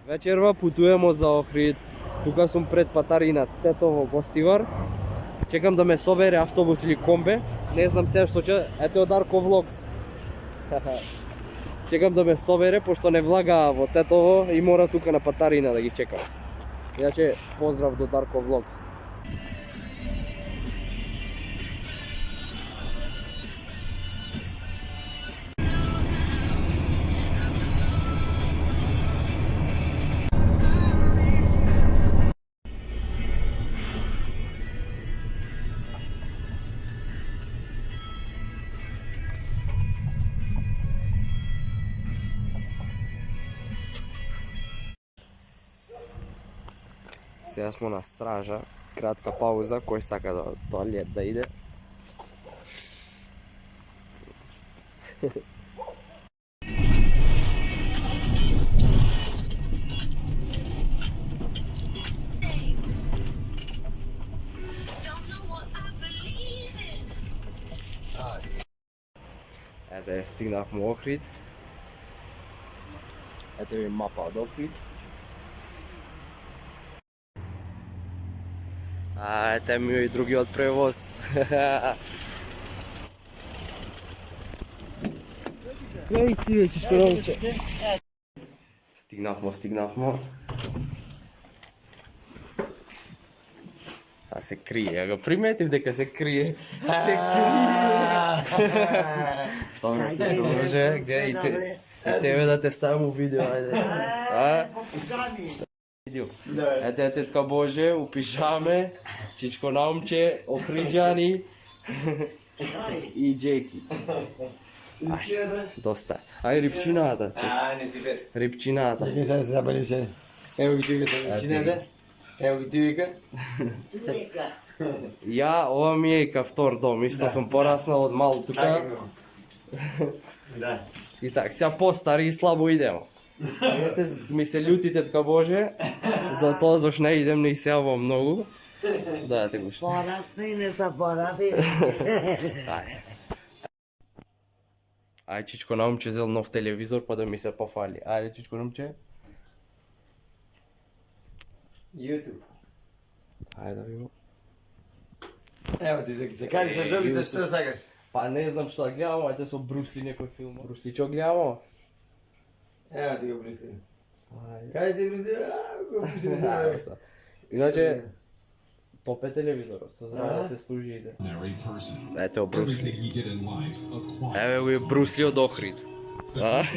Вечерва путуваме за Охрид. Тука сум пред Патарина, Тетово гостивар. Чекам да ме собере автобус или комбе. Не знам сега што ќе. Ето е Дарко Влогс. Чекам да ме собере, пошто не влага во Тетово и мора тука на Патарина да ги чекам. Иначе, поздрав до Дарко Влогс. Сега сме на стража, кратка пауза, кој сака да тоалет да иде. Ете, стигнахме у Охрид. Ете ми мапа од Охрид. А, ете ми и другиот превоз. Кај си веќе што ромче? Стигнахме. А се крие, ја го приметив дека се крие. Се крие. Само се може, и тебе да те ставам у видео, ајде. А? Ете, тетка Боже, у пижаме, чичко Наумче, Охриджани и Джеки. Доста. Ај рипчината. Не си вер. Рипчината. Чекай сега се забали се. Ево ги ти вика се рипчината. Ево ги ти вика. Ја, ова ми е ка втор дом, исто сум пораснал од мал тука. Да. И так, сега постари и слабо идемо. Ете, ми се љути тетка Боже, за тоа зашто не идем, не изсјавам многу. Да, те гушта. Порасна и не заборави. Ај, чичко Наумче зел нов телевизор, па да ми се пофали. Ајде, чичко Наумче. YouTube. Ајде да видимо. Ево ти Зокица, кажи се Зокица што сакаш? Па не знам што гледам, ајде со Брусли некој филм. Брусли што гледам? Ево ти го Брусли. Ајде. Кај ти Брусли? Го Брусли се. Иначе, топе телевизорот, со здраве да се служи иде. Ете о Брусли. Еве го е Брусли од Охрид. А?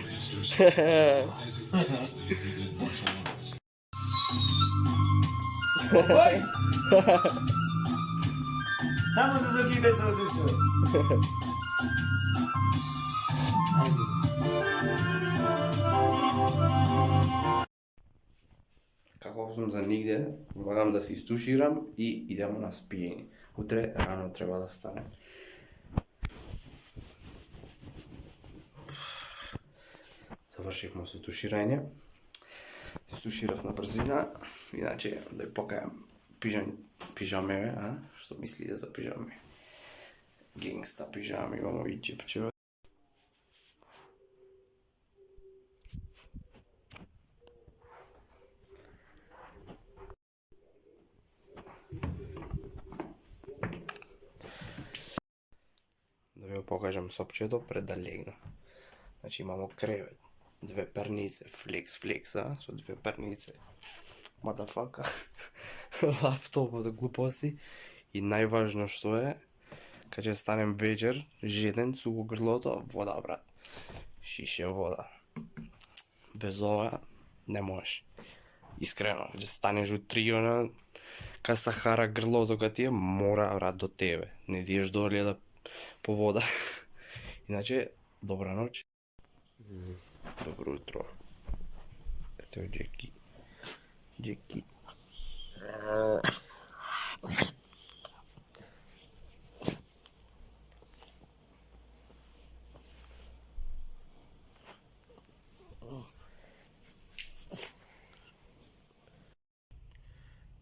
Само за Зоките се одличува. Како сум за нигде, влагам да се истуширам и идемо на спиење. Утре рано треба да станем. Завршивме со туширање. Истуширав на брзина, иначе да ја покажам пижамеве, а? Што мислите за пижаме? Генгста пижами, имамо и джипчева. Да ви го покажам сопчето пред да легнам. Значи имамо кревет, две пернице, флекс, а? Со две пернице. Мадафака. Лаптоп од глупости. И најважно што е, кога ќе станем вечер, жеден, сухо грлото, вода, брат. Шише вода. Без ова не можеш. Искрено, ќе станеш у 3, кога се хара грлото кога ти е, мора, брат, до тебе. Не диеш доле да по вода. Иначе, добра ноќ. Добро утро. Ето е Джеки. Джеки.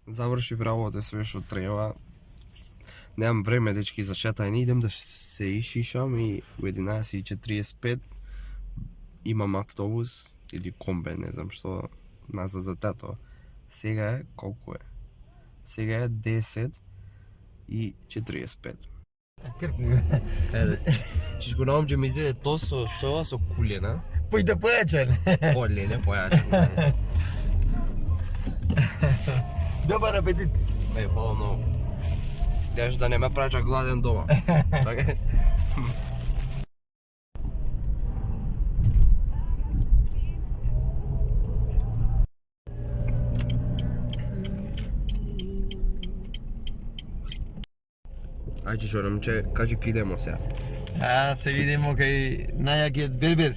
Завршив работа све што треба. Немам време, дечки, за шетање. Идем да се ишишам и у 11:45 имам автобус или комбе, не знам што. назад за тато. Сега е колку е? Сега е 10:45. Чичко на омđe mi izede to što je ova so kuljena. Pojde pojačan. Bolje, ne pojačano. Dobar apetit. Hvala mnogo. Još da ne me praća gladen doma. Така? Ajde što nam će, kaži ki idemo сега. Se vidimo kaj najjakijet berber.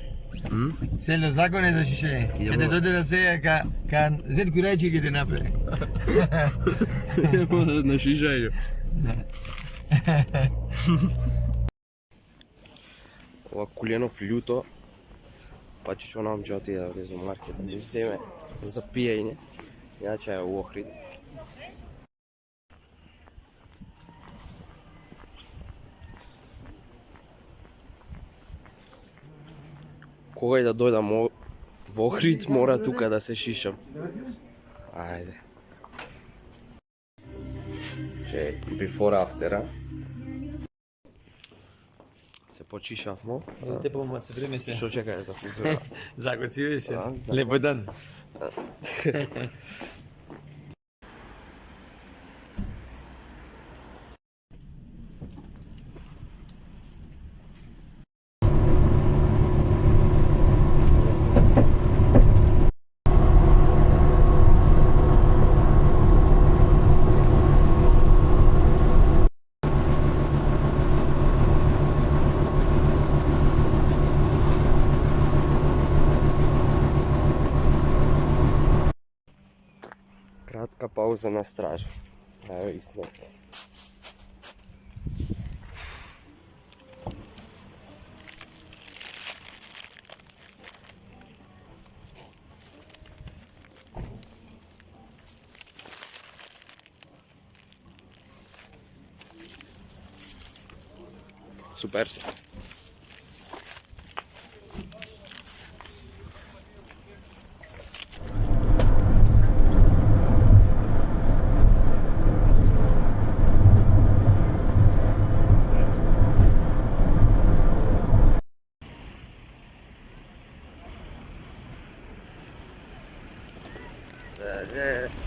Село законе за шише. Kada dođe da se ka zet kurači kada napravi. Na šišaju. Ова куленов лjuto, па ќе нам ќе отиде да за маркет да вземе за пиење. Иначе е у Охрид. Кога и да дојдам во Охрид, мора тука да се шишам. Ајде. Че, before after, а? Се почишавмо. Те помоци, време се. Што чекаеш за фризура? Зако си беше. Лепо дан. Кратка пауза на стража. Ево и снег. Супер се. Yeah.